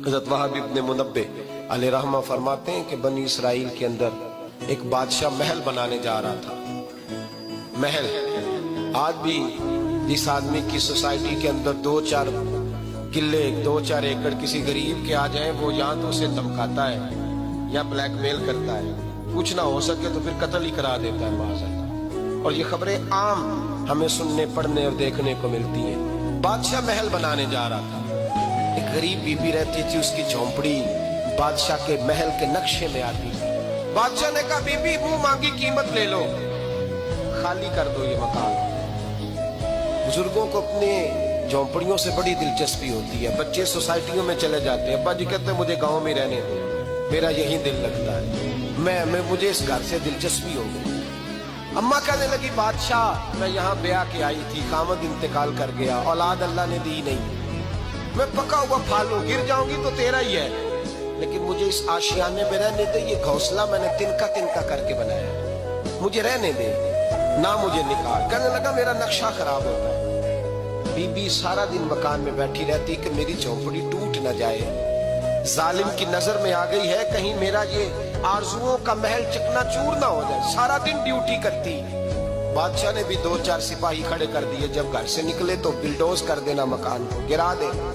हज़रत वहाब इब्न मुनब्बे अलैहि रहमा फरमाते हैं कि बनी इसराइल के अंदर एक बादशाह महल बनाने जा रहा था। महल आज भी जिस आदमी की सोसाइटी के अंदर 2-4 किले 2-4 एकड़ किसी गरीब के आ जाए, वो या तो उसे धमकाता है या ब्लैकमेल करता है, कुछ ना हो सके तो फिर कत्ल ही करा देता है माज़अल्लाह। और ये खबरें आम हमें सुनने पढ़ने और देखने को मिलती हैं। बादशाह महल बनाने जा रहा था, एक गरीब बीबी रहती थी, उसकी झोंपड़ी बादशाह के महल के नक्शे में आती थी। बादशाह ने कहा बीबी मुंह मांगी कीमत ले लो, खाली कर दो ये मकान। बुजुर्गों को अपने झोंपड़ियों से बड़ी दिलचस्पी होती है। बच्चे सोसाइटियों में चले जाते हैं, अब्बा जी कहते हैं मुझे गांव में रहने दो, मेरा यही दिल लगता है, मुझे इस घर से दिलचस्पी हो गई। अम्मा कहने लगी बादशाह मैं यहाँ ब्याह के आई थी, खामद इंतकाल कर गया, औलाद अल्लाह ने दी नहीं, मैं पका हुआ फाल हूं, गिर जाऊंगी तो तेरा ही है, लेकिन मुझे इस आशियाने में रहने दे, ये घोंसला मैंने तिनका तिनका करके बनाया, मुझे रहने दे, ना मुझे निकाल। कहने लगा मेरा नक्शा खराब होता है। बीबी सारा दिन मकान में बैठी रहती कि मेरी झोंपड़ी टूट न जाए, जालिम की नजर में आ गई है, कहीं मेरा ये आरजुओं का महल चकनाचूर ना हो जाए, सारा दिन ड्यूटी करती। बादशाह ने भी 2-4 सिपाही खड़े कर दिए, जब घर से निकले तो बिल्डोज कर देना, मकान को गिरा देना।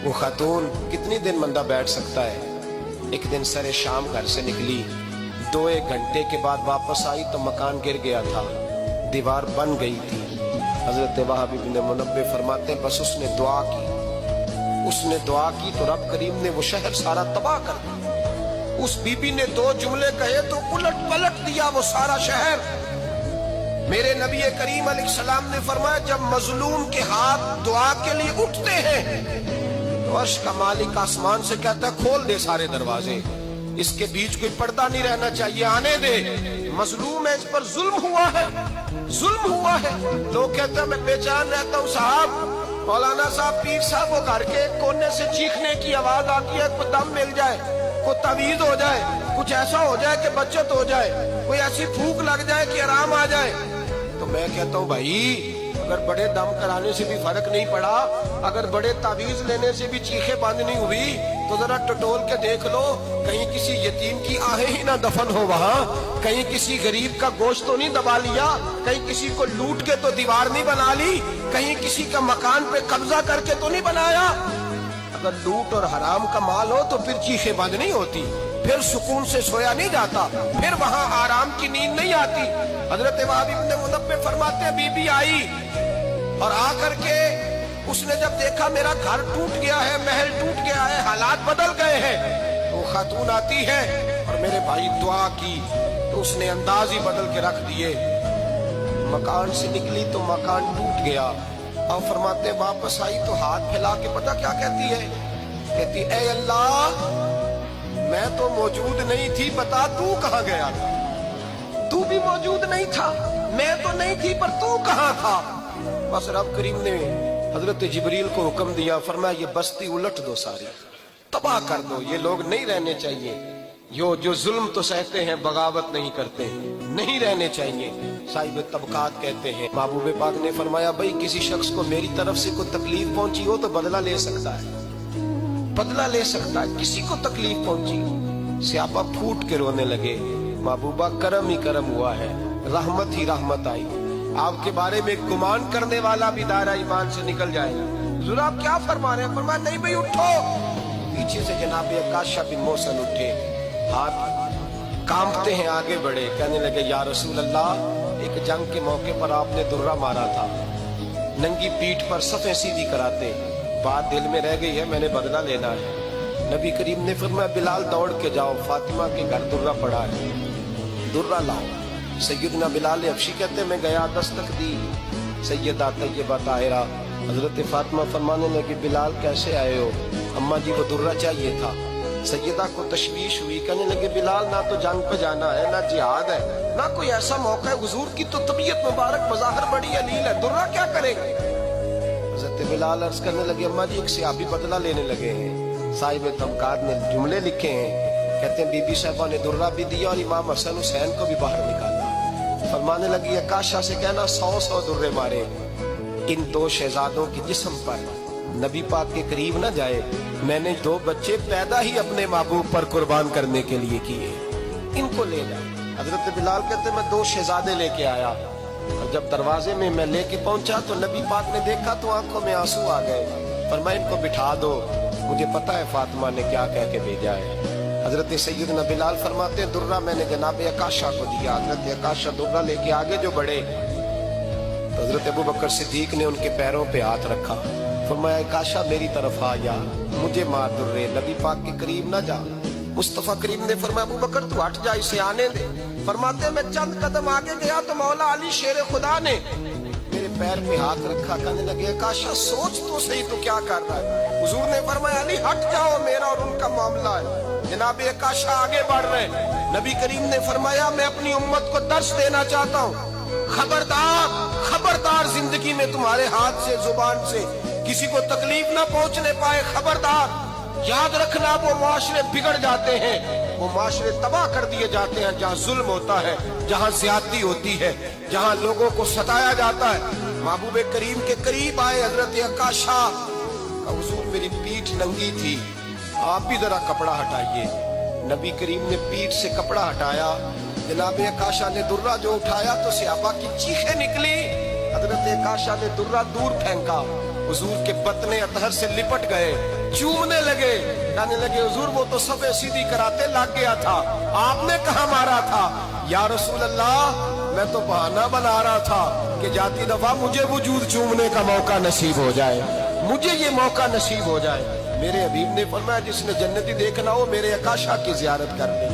वो खातून कितनी दिन बंदा बैठ सकता है। एक दिन सरे शाम घर से निकली, 2-1 घंटे के बाद वापस आई तो मकान गिर गया था, दीवार बन गई थी। हजरत वहाब इब्न मुनब्बे फरमाते हैं बस उसने दुआ की तो रब करीम ने वो शहर सारा तबाह कर दिया। उस बीबी ने 2 जुमले कहे तो उलट पलट दिया वो सारा शहर। मेरे नबी करीम अलैहिस्सलाम ने फरमाया जब मजलूम के हाथ दुआ के लिए उठते हैं तो अर्श का मालिक आसमान से कहता है खोल दे सारे दरवाजे, इसके बीच कोई पर्दा नहीं रहना चाहिए, आने दे, मजलूम है, इस पर जुल्म हुआ है। लोग कहते हैं मैं बेचैन रहता हूँ साहब, मौलाना साहब पीर साहब वो घर के कोने से चीखने की आवाज आती है, कोई दम मिल जाए, कोई तवीज हो जाए, कुछ ऐसा हो जाए कि बचत हो जाए, कोई ऐसी फूंक लग जाए कि आराम आ जाए। तो मैं कहता हूँ भाई अगर बड़े दम कराने से भी फर्क नहीं पड़ा, अगर बड़े तावीज लेने से भी चीखें बंद नहीं हुई, तो जरा टटोल के देख लो, कहीं किसी यतीम की आहें ही ना दफन हो वहां, कहीं किसी गरीब का गोश्त तो नहीं दबा लिया, कहीं किसी को लूट के तो दीवार नहीं बना ली, कहीं किसी का मकान पे कब्जा करके तो नहीं बनाया। अगर लूट और हराम का माल हो तो फिर चीखें बंद नहीं होती, फिर सुकून से सोया नहीं जाता, फिर वहां आराम की नींद नहीं आती। हजरत वहाब इब्न मुनब्बे फरमाते हैं बीबी आई और आकर के उसने जब देखा मेरा घर टूट गया है, महल टूट गया है, हालात बदल गए हैं, वो खातून आती है और मेरे भाई दुआ की तो उसने अंदाज ही बदल के रख दिए। मकान से निकली तो मकान टूट गया और फरमाते वापस आई तो हाथ फैला के पता क्या कहती है, कहती ऐ अल्लाह मैं तो मौजूद नहीं थी, बता तू कहाँ गया था, तू भी मौजूद नहीं था, मैं तो नहीं थी पर तू कहाँ था। बस रब करीम ने हजरत जिब्रील को हुक्म दिया, फरमाया ये बस्ती उलट दो, सारी तबाह कर दो, ये लोग नहीं रहने चाहिए, जो जुल्म तो सहते हैं बगावत नहीं करते, नहीं रहने चाहिए। साहिब तबकात कहते हैं महबूब पाक ने फरमाया भाई किसी शख्स को मेरी तरफ से कोई तकलीफ पहुंची हो तो बदला ले सकता है, बदला ले सकता है। किसी को तकलीफ पहुंची, स्यापा फूट के रोने लगे, महबूबा करम ही करम हुआ है, रहमत ही रहमत आई, आपके बारे में गुमान करने वाला भी दायरा ईमान से निकल जाएगा। हुजूर आप क्या फरमा रहे हैं? फरमाया नहीं भाई उठो। पीछे से जनाब अकाशा बिन मोहसन उठे, हाथ कांपते हैं, आगे बढ़े, कहने लगे या रसूल अल्लाह एक जंग के मौके पर आपने दुर्रा मारा था, नंगी पीठ पर सफ़ें सीधी कराते, बात दिल में रह गई है, मैंने बदला लेना है। नबी करीम ने फरमाया बिलाल दौड़ के जाओ, फातिमा के घर दुर्रा पड़ा है, दुर्रा लाओ। सैयदना बिलाल हबशी कहते मैं गया, दस्तक दी, सैयदा तैयबा ताहिरा हजरत फातिमा फरमाने लगी बिलाल कैसे आए हो? अम्मा जी को दुर्रा चाहिए था। सैयदा को तशवीश हुई, कहने लगे बिलाल ना तो जंग पे जाना है, ना जिहाद है, ना कोई ऐसा मौका है, हुजूर की तो तबीयत मुबारक बज़ाहिर बड़ी अलील है, दुर्रा क्या करेंगे? हजरत बिलाल अर्ज करने लगे अम्मा जी एक सहाबी बदला लेने लगे हैं, साहिब तबकात ने जुमले लिखे हैं, कहते हैं बीबी साहबा ने दुर्रा भी दिया और इमाम हसन हुसैन को भी बाहर निकाला। फरमाने लगी अकाशा से कहना 100-100 दुर्रे मारे इन 2 शहजादों के जिस्म पर, नबी पाक के करीब ना जाए। मैंने 2 बच्चे पैदा ही अपने महबूब पर कुर्बान करने के लिए किए, इनको ले जा। हजरत बिलाल कहते मैं 2 शहजादे लेके आया, और जब दरवाजे में मैं लेके पहुंचा तो नबी पाक ने देखा तो आंखों में आंसू आ गए। फरमाया इनको बिठा दो, मुझे पता है फातिमा ने क्या कह के भेजा है। हजरत सैयदना बिलाल फरमाते हैं दुर्रा मैंने जनाब अकाशा को दिया। हजरत अकाशा दुर्रा लेके आगे जो बढ़े तो हजरत अबू बकर सिद्दीक ने उनके पैरों पे हाथ रखा। फरमाया अकाशा मेरी तरफ आ या, मुझे मार दुर्रे, नबी पाक के करीब ना जा। मुस्तफा करीम ने फरमाया अबू बकर तू हट जा, इसे आने दे। फरमाते मैं चंद कदम आगे गया तो मौला अली शेर खुदा ने मेरे पैर पे हाथ रखा। कहने लगे अकाशा सोच तो सही तो क्या कर रहा है। हुजूर ने फरमाया अली हट जाओ, मेरा और उनका मामला है। जनाब अकाशा आगे बढ़ रहे। नबी करीम ने फरमाया मैं अपनी उम्मत को दर्श देना चाहता हूँ, खबरदार खबरदार जिंदगी में तुम्हारे हाथ से जुबान से किसी को तकलीफ ना पहुंचने पाए, खबरदार। याद रखना वो माशरे बिगड़ जाते हैं, वो माशरे तबाह कर दिए जाते हैं जहाँ जुल्म होता है, जहाँ ज्यादती होती है, जहाँ लोगों को सताया जाता है। महबूब करीम के करीब आए हजरत अकाशा का हुजूर मेरी पीठ नंगी थी, आप भी जरा कपड़ा हटाइए। नबी करीम ने पीठ से कपड़ा हटाया। जनाब अकाशा ने दुर्रा जो उठाया तो सहाबा की चीखें निकली। हजरत अकाशा ने दुर्रा दूर फेंका, हुजूर के बतने अतहर से लिपट गए, चूमने लगे, कहने लगे हुजूर वो तो सफे सीधी कराते लग गया था, आपने कहा मारा था। या रसूल अल्लाह मैं तो बहाना बना रहा था कि जाती दफा मुझे वजूद चूमने का मौका नसीब हो जाए, मुझे ये मौका नसीब हो जाए। मेरे हबीब ने फरमाया जिसने जन्नती देखना हो मेरे अकाशा की जियारत कर ले।